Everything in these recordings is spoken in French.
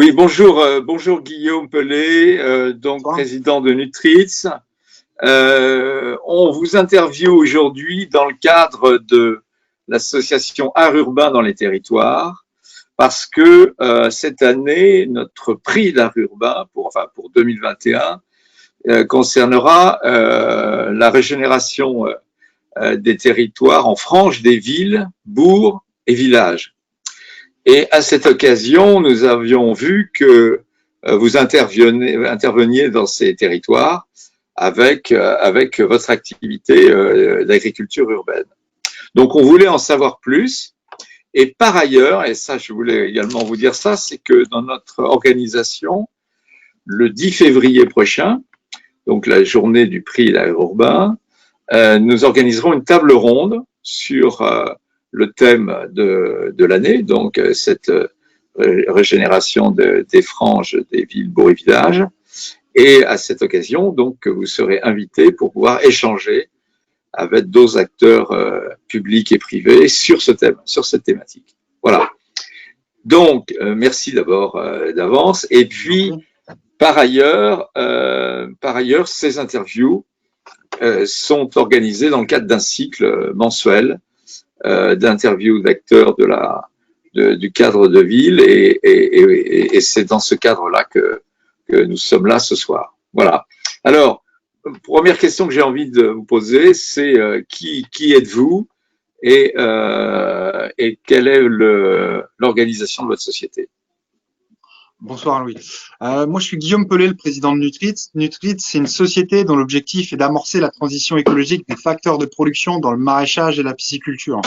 Oui, bonjour, bonjour Guillaume Pelé, donc Bonsoir. président de Nutritz. On vous interviewe aujourd'hui dans le cadre de l'association Art Urbain dans les territoires, parce que cette année, notre prix d'art urbain pour 2021 concernera la régénération des territoires en frange des villes, bourgs et villages. Et à cette occasion, nous avions vu que vous interveniez dans ces territoires avec votre activité d'agriculture urbaine. Donc, on voulait en savoir plus. Et par ailleurs, et ça, je voulais également vous dire ça, c'est que dans notre organisation, le 10 février prochain, donc la journée du prix urbain, nous organiserons une table ronde sur le thème de l'année, donc cette régénération des franges des villes, bourgs et villages. Et à cette occasion, donc, vous serez invité pour pouvoir échanger avec d'autres acteurs publics et privés sur ce thème, sur cette thématique. Voilà. Donc, merci d'abord d'avance. Et puis, par ailleurs, ces interviews sont organisées dans le cadre d'un cycle mensuel d'interviews d'acteurs du cadre de ville et c'est dans ce cadre-là que nous sommes là ce soir. Voilà. Alors, première question que j'ai envie de vous poser, c'est qui êtes-vous et quelle est l'organisation de votre société? Bonsoir Louis. Moi je suis Guillaume Pelé, le président de Nutritz. Nutritz, c'est une société dont l'objectif est d'amorcer la transition écologique des facteurs de production dans le maraîchage et la pisciculture.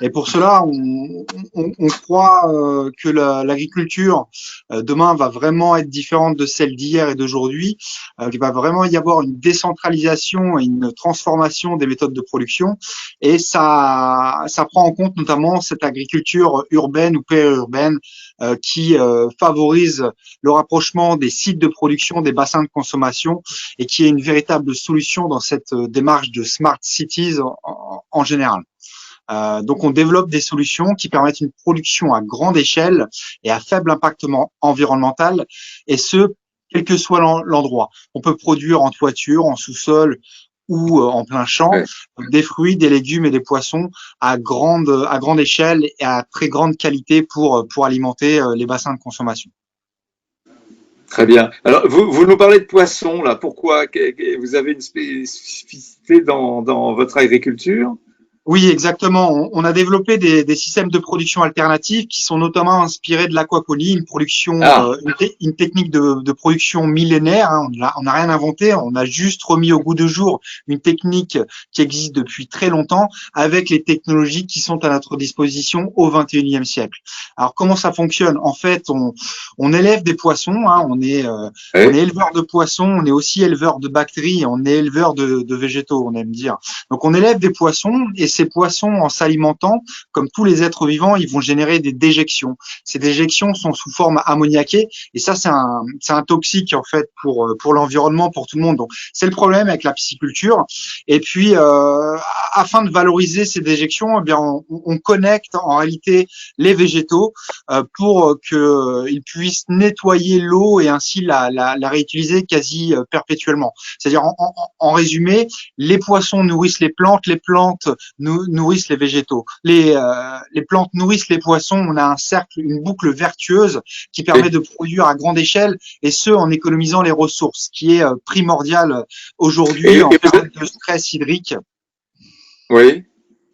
Et pour cela, on croit que l'agriculture demain va vraiment être différente de celle d'hier et d'aujourd'hui. Il va vraiment y avoir une décentralisation et une transformation des méthodes de production. Et ça prend en compte notamment cette agriculture urbaine ou périurbaine qui favorise le rapprochement des sites de production, des bassins de consommation et qui est une véritable solution dans cette démarche de smart cities en général. Donc, on développe des solutions qui permettent une production à grande échelle et à faible impact environnemental, et ce, quel que soit l'endroit. On peut produire en toiture, en sous-sol ou en plein champ, Ouais. des fruits, des légumes et des poissons à grande échelle et à très grande qualité pour alimenter les bassins de consommation. Très bien. Alors, vous nous parlez de poissons, là. Pourquoi? Vous avez une spécificité dans votre agriculture? Oui, exactement. On a développé des systèmes de production alternatifs qui sont notamment inspirés de l'aquaponie, une production, Ah, une technique de production millénaire, hein. On n'a rien inventé, on a juste remis au goût de jour une technique qui existe depuis très longtemps avec les technologies qui sont à notre disposition au 21e siècle. Alors, comment ça fonctionne? En fait, on élève des poissons, hein. On est oui. éleveur de poissons, on est aussi éleveur de bactéries, on est éleveur de végétaux, on aime dire. Donc, on élève des poissons et ces poissons, en s'alimentant, comme tous les êtres vivants, ils vont générer des déjections. Ces déjections sont sous forme ammoniaquée et ça, c'est un toxique en fait pour l'environnement, pour tout le monde. Donc, c'est le problème avec la pisciculture. Et puis, afin de valoriser ces déjections, eh bien, on connecte en réalité les végétaux pour qu'ils puissent nettoyer l'eau et ainsi la réutiliser quasi perpétuellement. C'est-à-dire, en résumé, les poissons nourrissent les plantes nourrissent les végétaux. Les plantes nourrissent les poissons. On a un cercle, une boucle vertueuse qui permet Et, de produire à grande échelle et ce, en économisant les ressources, ce qui est primordial aujourd'hui en et période de stress hydrique. oui,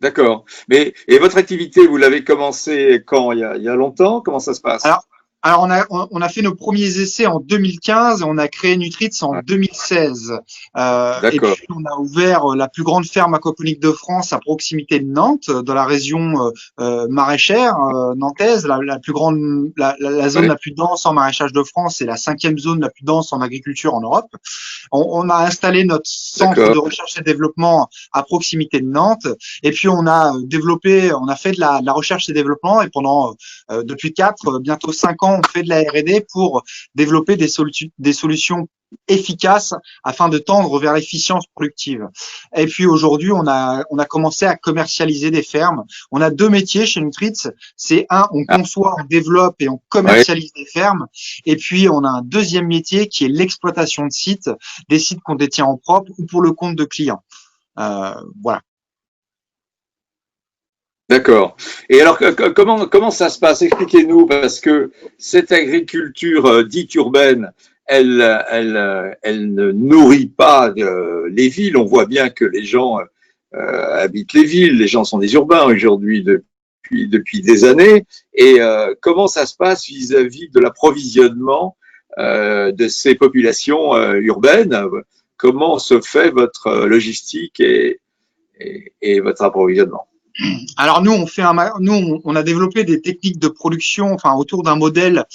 d'accord. Mais et votre activité, vous l'avez commencé quand? Il y a longtemps? Comment ça se passe? Alors, alors on a fait nos premiers essais en 2015 et on a créé Nutritz en Ouais, 2016. Et d'accord. puis, on a ouvert la plus grande ferme aquaponique de France à proximité de Nantes, dans la région maraîchère nantaise, la plus grande, la zone Ouais, la plus dense en maraîchage de France et la cinquième zone la plus dense en agriculture en Europe. On a installé notre centre d'accord. de recherche et développement à proximité de Nantes. Et puis, on a fait de la recherche et développement et pendant depuis 4, bientôt 5 ans, on fait de la R&D pour développer des solutions efficace afin de tendre vers l'efficience productive. Et puis aujourd'hui, on a commencé à commercialiser des fermes. On a deux métiers chez Nutritz. C'est on Ah, conçoit, on développe et on ouais, commercialise des fermes. Et puis on a un deuxième métier qui est l'exploitation de sites, des sites qu'on détient en propre ou pour le compte de clients. Voilà. d'accord. Et alors, comment ça se passe? Expliquez-nous, parce que cette agriculture dite urbaine, elle ne nourrit pas les villes. On voit bien que les gens habitent les villes. Les gens sont des urbains aujourd'hui depuis des années. Et comment ça se passe vis-à-vis de l'approvisionnement de ces populations urbaines? Comment se fait votre logistique et votre approvisionnement? Alors nous, on a développé des techniques de production, enfin autour d'un modèle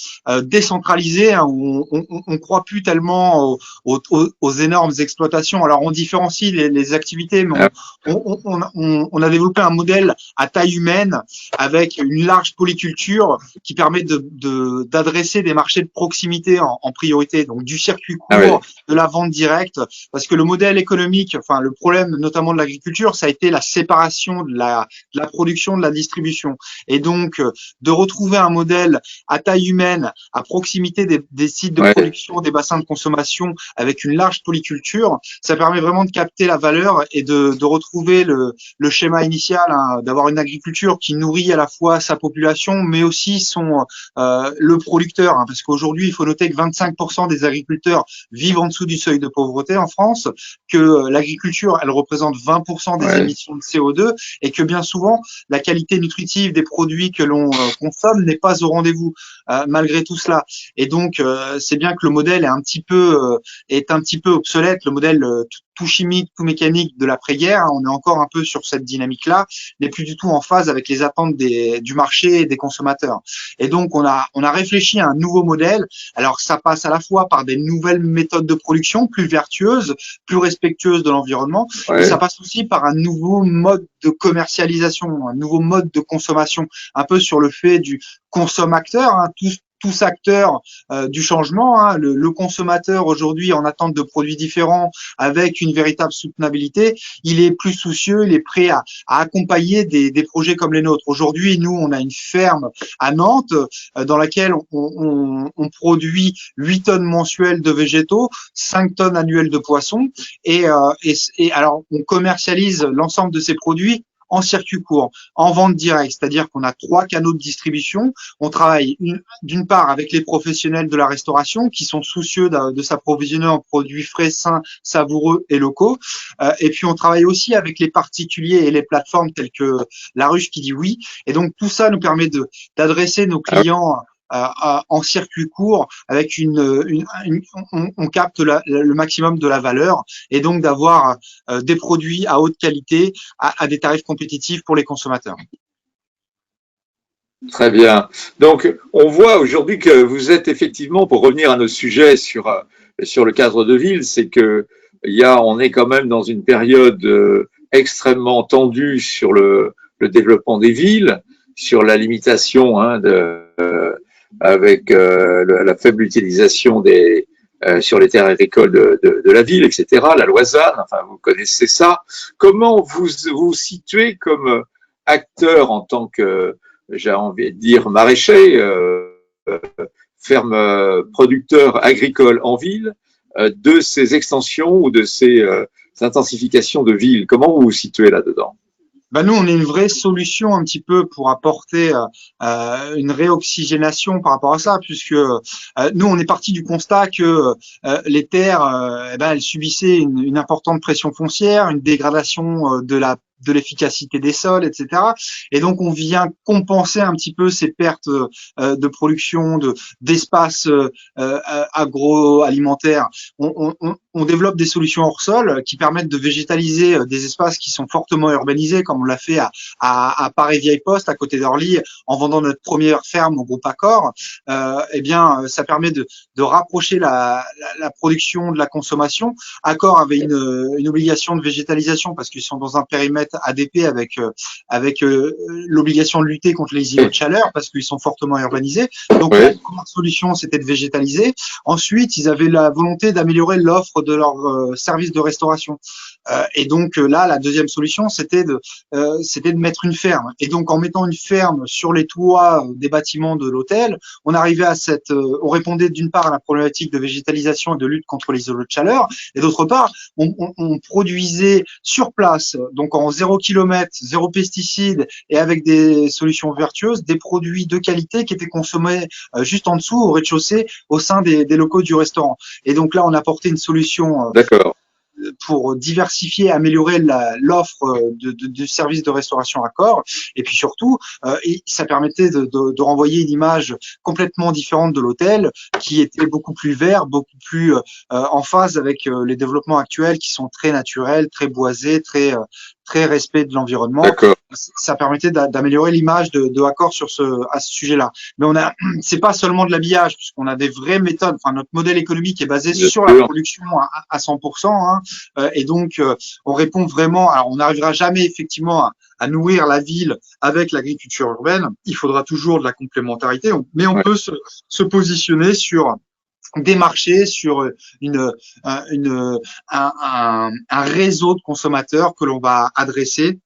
décentralisé, hein, où on croit plus tellement aux énormes exploitations. Alors on différencie les activités, mais Ah, on a développé un modèle à taille humaine avec une large polyculture qui permet d'adresser des marchés de proximité en priorité, donc du circuit ah court, ouais, de la vente directe, parce que le modèle économique, enfin le problème notamment de l'agriculture, ça a été la séparation de la production, de la distribution. Et donc, de retrouver un modèle à taille humaine, à proximité des sites de ouais. production, des bassins de consommation, avec une large polyculture, ça permet vraiment de capter la valeur et de retrouver le schéma initial, hein, d'avoir une agriculture qui nourrit à la fois sa population, mais aussi le producteur. Hein, parce qu'aujourd'hui, il faut noter que 25% des agriculteurs vivent en dessous du seuil de pauvreté en France, que l'agriculture, elle représente 20% des Ouais. émissions de CO2 et que bien souvent, la qualité nutritive des produits que l'on consomme n'est pas au rendez-vous malgré tout cela. Et donc, c'est bien que le modèle est un petit peu obsolète. Le modèle tout chimique, tout mécanique de l'après-guerre, on est encore un peu sur cette dynamique-là, n'est plus du tout en phase avec les attentes du marché et des consommateurs. Et donc, on a réfléchi à un nouveau modèle. Alors, ça passe à la fois par des nouvelles méthodes de production plus vertueuses, plus respectueuses de l'environnement, mais ça Ouais. passe aussi par un nouveau mode de commercialisation, un nouveau mode de consommation, un peu sur le fait du consommateur, hein, tous acteurs du changement. Hein, le consommateur aujourd'hui en attente de produits différents avec une véritable soutenabilité, il est plus soucieux, il est prêt à accompagner des projets comme les nôtres. Aujourd'hui, nous, on a une ferme à Nantes dans laquelle on produit 8 tonnes mensuelles de végétaux, 5 tonnes annuelles de poissons et alors on commercialise l'ensemble de ces produits en circuit court, en vente directe, c'est-à-dire qu'on a 3 canaux de distribution. On travaille d'une part avec les professionnels de la restauration qui sont soucieux de s'approvisionner en produits frais, sains, savoureux et locaux. Et puis on travaille aussi avec les particuliers et les plateformes telles que La Ruche qui dit oui. Et donc tout ça nous permet d'adresser nos Ah, clients en circuit court avec on capte le maximum de la valeur et donc d'avoir des produits à haute qualité à des tarifs compétitifs pour les consommateurs. très bien. Donc, on voit aujourd'hui que vous êtes effectivement, pour revenir à nos sujets sur le cadre de ville, c'est que on est quand même dans une période extrêmement tendue sur le développement des villes, sur la limitation avec la faible utilisation sur les terres agricoles de la ville, etc. La loi ZAN, enfin vous connaissez ça. Comment vous situez comme acteur en tant que, j'ai envie de dire, maraîcher, ferme producteur agricole en ville, de ces extensions ou de ces intensifications de villes? Comment vous vous situez là-dedans? Ben nous, on est une vraie solution un petit peu pour apporter une réoxygénation par rapport à ça, puisque nous, on est parti du constat que les terres, eh ben, elles subissaient une importante pression foncière, une dégradation de l'efficacité des sols, etc. Et donc, on vient compenser un petit peu ces pertes de production, d'espace agroalimentaire. on développe des solutions hors sol qui permettent de végétaliser des espaces qui sont fortement urbanisés, comme on l'a fait à Paris-Vieille-Poste, à côté d'Orly, en vendant notre première ferme au groupe Accor. Eh bien, ça permet de rapprocher la production de la consommation. Accor avait une obligation de végétalisation parce qu'ils sont dans un périmètre ADP avec l'obligation de lutter contre les îlots de chaleur parce qu'ils sont fortement urbanisés. Donc, la première solution, c'était de végétaliser. Ensuite, ils avaient la volonté d'améliorer l'offre de leur service de restauration. Et donc là, la deuxième solution, c'était de mettre une ferme. Et donc, en mettant une ferme sur les toits des bâtiments de l'hôtel, on arrivait à on répondait d'une part à la problématique de végétalisation et de lutte contre les îlots de chaleur, et d'autre part, on produisait sur place, donc en 0 km, 0 pesticides et avec des solutions vertueuses, des produits de qualité qui étaient consommés juste en dessous, au rez-de-chaussée, au sein des locaux du restaurant. Et donc là, on apportait une solution pour diversifier, améliorer l'offre de services de restauration Accor. Et puis surtout, ça permettait de renvoyer une image complètement différente de l'hôtel, qui était beaucoup plus vert, beaucoup plus en phase avec les développements actuels qui sont très naturels, très boisés, très respect de l'environnement. Ça permettait d'améliorer l'image de Accor à ce sujet-là. Mais c'est pas seulement de l'habillage, puisqu'on a des vraies méthodes. Enfin, notre modèle économique est basé sur la production à 100%. Hein, et donc, on répond vraiment. Alors, on n'arrivera jamais effectivement à nourrir la ville avec l'agriculture urbaine. Il faudra toujours de la complémentarité, mais on peut se positionner sur des marchés, sur un réseau de consommateurs que l'on va adresser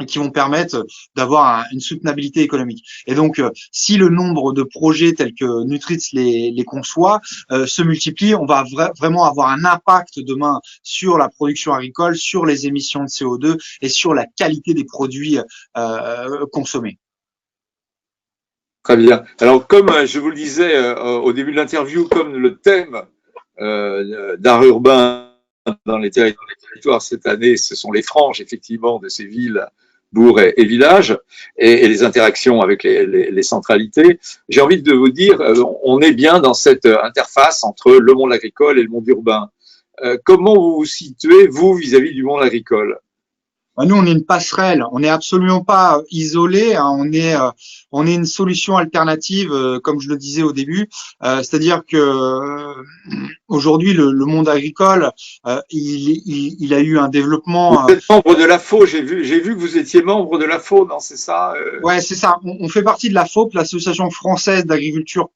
et qui vont permettre d'avoir une soutenabilité économique. Et donc, si le nombre de projets tels que Nutritz les conçoit se multiplie, on va vraiment avoir un impact demain sur la production agricole, sur les émissions de CO2 et sur la qualité des produits consommés. Très bien. Alors, comme je vous le disais au début de l'interview, comme le thème d'art urbain dans les territoires cette année, ce sont les franges, effectivement, de ces villes, bourgs et villages, et les interactions avec les centralités, j'ai envie de vous dire, on est bien dans cette interface entre le monde agricole et le monde urbain. Comment vous vous situez, vous, vis-à-vis du monde agricole ? Nous, on est une passerelle. On n'est absolument pas isolé. Hein. On est une solution alternative, comme je le disais au début. C'est-à-dire que aujourd'hui, le monde agricole, il a eu un développement. Vous êtes membre de l'AFO. J'ai vu que vous étiez membre de l'AFO. Non, c'est ça. Ouais, c'est ça. On fait partie de l'AFOP, l'Association française d'agriculture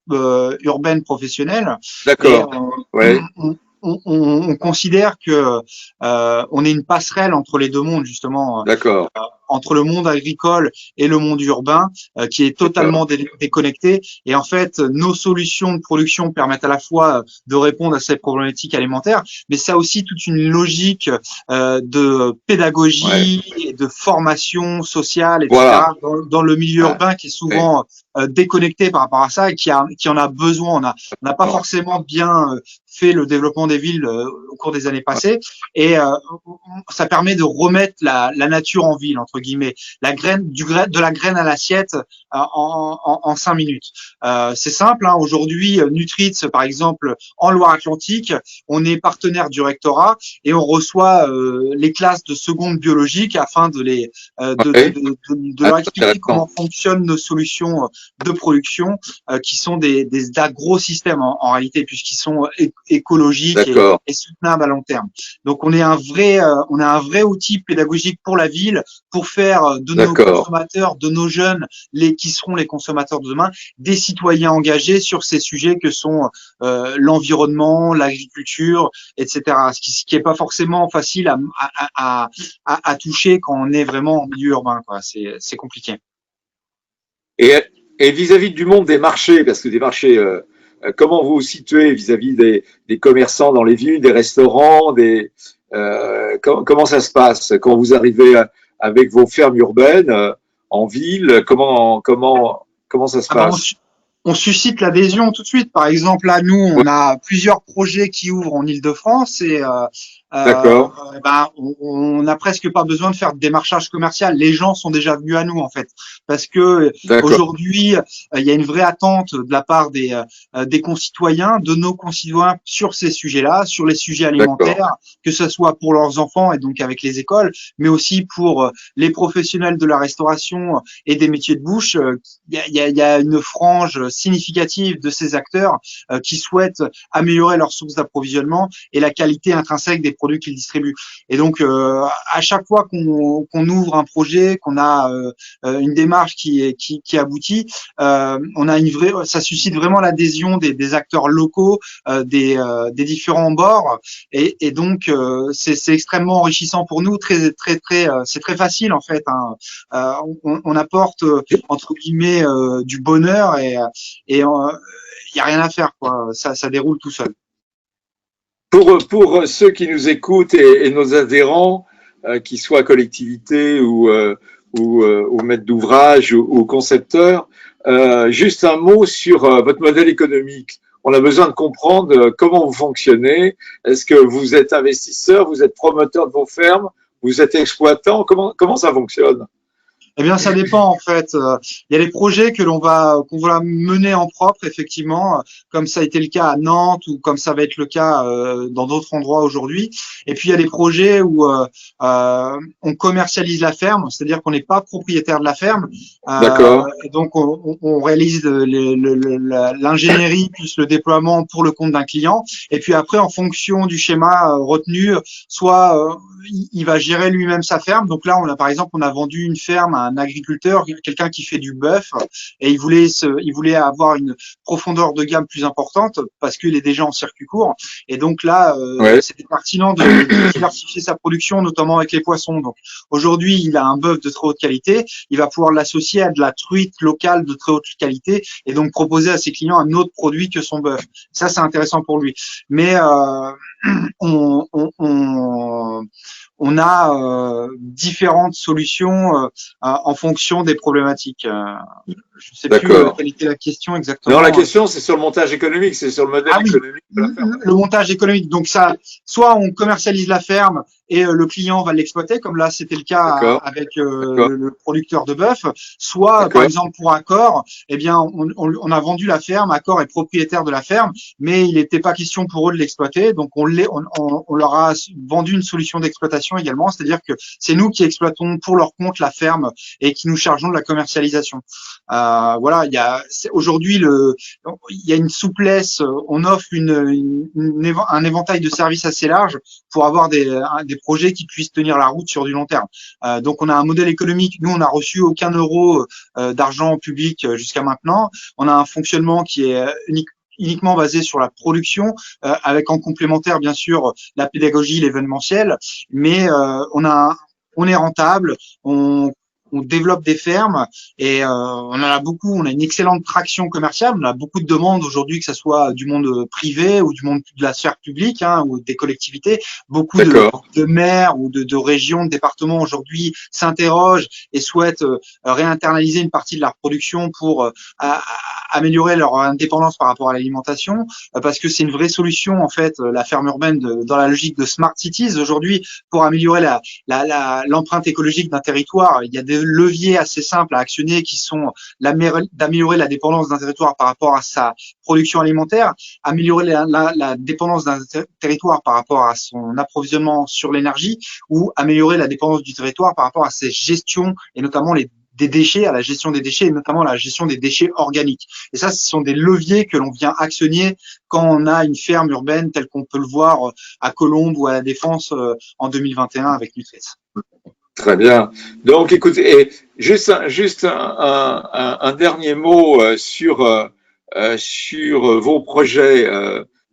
urbaine professionnelle. D'accord. Ouais. On considère que on est une passerelle entre les deux mondes, justement. D'accord. Entre le monde agricole et le monde urbain, qui est totalement déconnecté. Et en fait, nos solutions de production permettent à la fois de répondre à ces problématiques alimentaires, mais ça a aussi toute une logique de pédagogie et de formation sociale, etc. Voilà. Dans le milieu urbain qui est souvent déconnecté par rapport à ça et qui en a besoin. On n'a pas forcément bien fait le développement des villes au cours des années passées, et ça permet de remettre la nature en ville, entre guillemets, de la graine à l'assiette en 5 minutes. C'est simple, hein. Aujourd'hui, Nutritz, par exemple, en Loire-Atlantique, on est partenaire du rectorat et on reçoit les classes de seconde biologique afin de leur expliquer comment fonctionnent nos solutions de production, qui sont des agro-systèmes en réalité, puisqu'ils sont écologiques et soutenables à long terme. Donc on a un vrai outil pédagogique pour la ville, pour faire de nos consommateurs, de nos jeunes, qui seront les consommateurs de demain, des citoyens engagés sur ces sujets que sont l'environnement, l'agriculture, etc. Ce qui est pas forcément facile à toucher quand on est vraiment en milieu urbain, quoi. C'est compliqué. Et vis-à-vis du monde des marchés, parce que des marchés, comment vous vous situez vis-à-vis des commerçants dans les villes, des restaurants, comment ça se passe quand vous arrivez avec vos fermes urbaines en ville? Comment ça se passe? On suscite l'adhésion tout de suite. Par exemple, là, nous, on a plusieurs projets qui ouvrent en Île-de-France et D'accord, on n'a presque pas besoin de faire de démarchage commercial. Les gens sont déjà venus à nous en fait, parce que d'accord, aujourd'hui, il y a une vraie attente de la part des concitoyens, de nos concitoyens sur ces sujets-là, sur les sujets d'accord. alimentaires, que ce soit pour leurs enfants et donc avec les écoles, mais aussi pour les professionnels de la restauration et des métiers de bouche. Il y a une frange significative de ces acteurs qui souhaitent améliorer leurs sources d'approvisionnement et la qualité intrinsèque des produits qu'ils distribuent. Et donc, à chaque fois qu'on ouvre un projet, qu'on a une démarche qui aboutit, on a une vraie, ça suscite vraiment l'adhésion des acteurs locaux, des différents bords, et donc c'est extrêmement enrichissant pour nous, c'est très facile en fait. Hein. On apporte entre guillemets du bonheur et il y a rien à faire quoi. Ça déroule tout seul. Pour ceux qui nous écoutent et nos adhérents, qu'ils soient collectivités ou maîtres d'ouvrage ou concepteurs, juste un mot sur votre modèle économique. On a besoin de comprendre comment vous fonctionnez. Est-ce que vous êtes investisseur, vous êtes promoteur de vos fermes, vous êtes exploitant, comment ça fonctionne? Eh bien, ça dépend en fait. Il y a des projets qu'on va mener en propre, effectivement, comme ça a été le cas à Nantes ou comme ça va être le cas dans d'autres endroits aujourd'hui. Et puis il y a des projets où on commercialise la ferme, c'est-à-dire qu'on n'est pas propriétaire de la ferme, D'accord, et donc on réalise l'ingénierie plus le déploiement pour le compte d'un client. Et puis après, en fonction du schéma retenu, soit il va gérer lui-même sa ferme. Donc là, par exemple, on a vendu une ferme à un agriculteur, quelqu'un qui fait du bœuf, et il voulait avoir une profondeur de gamme plus importante parce qu'il est déjà en circuit court. Et donc là, ouais, c'était pertinent de diversifier sa production, notamment avec les poissons. Donc aujourd'hui, il a un bœuf de très haute qualité. Il va pouvoir l'associer à de la truite locale de très haute qualité et donc proposer à ses clients un autre produit que son bœuf. Ça, c'est intéressant pour lui. Mais on, on, on, on a différentes solutions en fonction des problématiques. Je ne sais plus d'accord. quelle était la question Non, la exactement. question, c'est sur le montage économique, c'est sur le modèle Ah oui, économique de la ferme. le montage économique. Donc ça, soit on commercialise la ferme et le client va l'exploiter, comme là c'était le cas D'accord, avec d'accord, le producteur de bœuf. Soit, par d'accord, exemple pour Accor, eh bien on a vendu la ferme, Accor est propriétaire de la ferme, mais il n'était pas question pour eux de l'exploiter. Donc on leur a vendu une solution d'exploitation également, c'est-à-dire que c'est nous qui exploitons pour leur compte la ferme et qui nous chargeons de la commercialisation. Voilà, aujourd'hui il y a une souplesse, on offre un éventail de services assez large pour avoir des projets qui puissent tenir la route sur du long terme. Donc on a un modèle économique, nous on n'a reçu aucun euro d'argent public jusqu'à maintenant, on a un fonctionnement qui est uniquement basé sur la production, avec en complémentaire bien sûr la pédagogie, l'événementiel, mais on est rentable, on développe des fermes et on en a beaucoup. On a une excellente traction commerciale. On a beaucoup de demandes aujourd'hui, que ce soit du monde privé ou du monde de la sphère publique, hein, ou des collectivités. Beaucoup d'accord. de maires ou de régions, de départements aujourd'hui s'interrogent et souhaitent réinternaliser une partie de leur production pour améliorer leur indépendance par rapport à l'alimentation, parce que c'est une vraie solution en fait, la ferme urbaine dans la logique de smart cities aujourd'hui pour améliorer l'empreinte écologique d'un territoire. Il y a des leviers assez simples à actionner qui sont d'améliorer la dépendance d'un territoire par rapport à sa production alimentaire, améliorer la dépendance d'un territoire par rapport à son approvisionnement sur l'énergie, ou améliorer la dépendance du territoire par rapport à ses gestions et notamment des déchets, à la gestion des déchets et notamment à la gestion des déchets organiques. Et ça, ce sont des leviers que l'on vient actionner quand on a une ferme urbaine telle qu'on peut le voir à Colombes ou à la Défense en 2021 avec Nutris. Très bien. Donc, écoutez, et juste un dernier mot sur vos projets.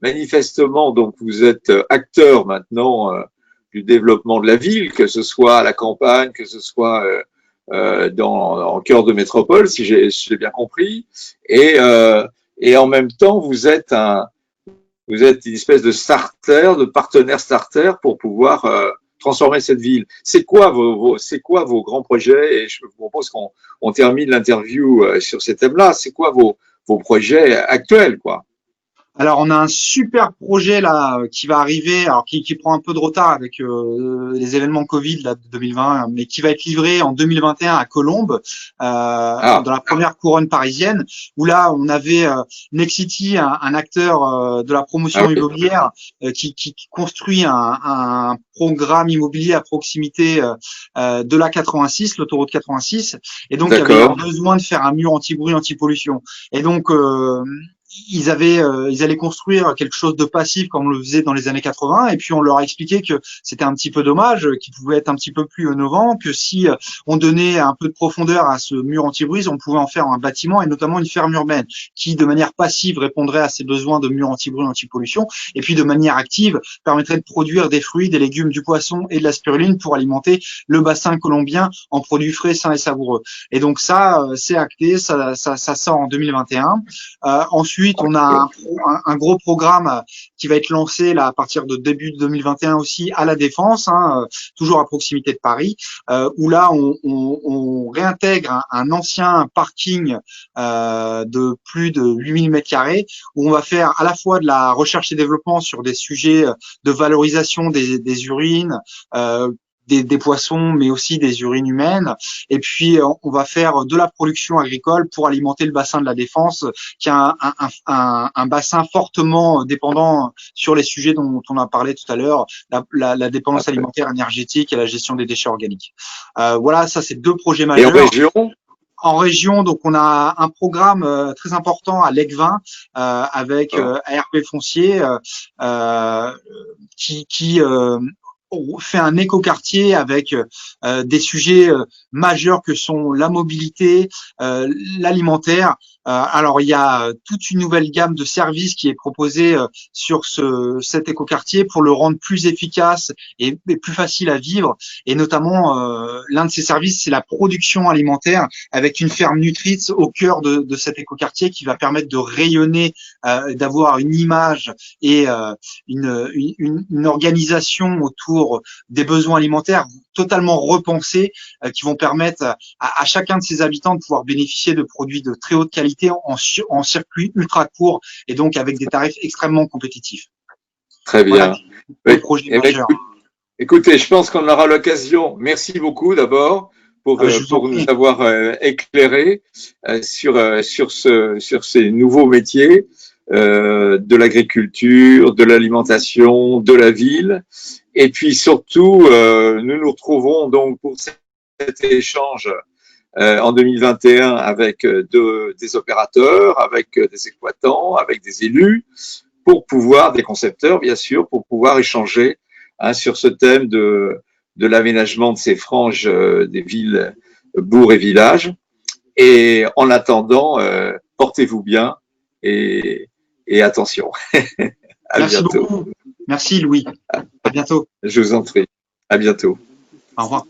Manifestement, donc, vous êtes acteur maintenant du développement de la ville, que ce soit à la campagne, que ce soit en cœur de métropole, si j'ai bien compris. Et en même temps, vous êtes une espèce de starter, de partenaire starter pour pouvoir transformer cette ville. C'est quoi vos grands projets? Et je vous propose qu'on termine l'interview sur ces thèmes-là. C'est quoi vos projets actuels, quoi? Alors, on a un super projet là qui va arriver, alors qui prend un peu de retard avec les événements Covid là, de 2020, mais qui va être livré en 2021 à Colombes, Ah, dans la première couronne parisienne, où là, on avait Nexity, un acteur de la ah promotion oui, immobilière, qui construit un programme immobilier à proximité de la 86, l'autoroute 86, et donc il y avait un d'accord. besoin de faire un mur anti-bruit, anti-pollution. Et donc, ils allaient construire quelque chose de passif comme on le faisait dans les années 80, et puis on leur a expliqué que c'était un petit peu dommage, qu'il pouvait être un petit peu plus innovant, que si on donnait un peu de profondeur à ce mur anti-bruit, on pouvait en faire un bâtiment et notamment une ferme urbaine qui, de manière passive, répondrait à ces besoins de mur anti-bruit, anti-pollution, et puis de manière active permettrait de produire des fruits, des légumes, du poisson et de la spiruline pour alimenter le bassin colombien en produits frais, sains et savoureux. Et donc ça, c'est acté, ça sort en 2021. Ensuite, on a un gros programme qui va être lancé là à partir de début 2021 aussi à la Défense, toujours à proximité de Paris, où là on réintègre un ancien parking de plus de 8000 mètres carrés, où on va faire à la fois de la recherche et développement sur des sujets de valorisation des urines, des poissons, mais aussi des urines humaines. Et puis, on va faire de la production agricole pour alimenter le bassin de la Défense, qui a un bassin fortement dépendant sur les sujets dont on a parlé tout à l'heure, la dépendance Après. alimentaire énergétique et la gestion des déchets organiques. Voilà, ça c'est deux projets Et en majeurs. région? En région, donc on a un programme très important à l'EC20 avec D'accord. ARP Foncier qui fait un écoquartier avec des sujets majeurs que sont la mobilité, l'alimentaire. Alors il y a toute une nouvelle gamme de services qui est proposée sur cet écoquartier pour le rendre plus efficace et plus facile à vivre. Et notamment l'un de ces services, c'est la production alimentaire avec une ferme Nutritz au cœur de cet écoquartier qui va permettre de rayonner, d'avoir une image et une organisation autour des besoins alimentaires totalement repensés qui vont permettre à chacun de ses habitants de pouvoir bénéficier de produits de très haute qualité en circuit ultra court et donc avec des tarifs extrêmement compétitifs. Très Voilà bien. deux Oui. projets Eh bien, majeurs. écoutez, je pense qu'on aura l'occasion. Merci beaucoup d'abord Ah ben, je vous en pour nous prie. avoir éclairé sur ces nouveaux métiers de l'agriculture, de l'alimentation, de la ville. Et puis surtout, nous nous retrouvons donc pour cet échange en 2021 avec des opérateurs, avec des exploitants, avec des élus, pour pouvoir, des concepteurs bien sûr, pour pouvoir échanger sur ce thème de l'aménagement de ces franges des villes, bourgs et villages. Et en attendant, portez-vous bien et, et attention. À Merci bientôt. beaucoup. Merci Louis. À bientôt. Je vous en prie. À bientôt. Au revoir.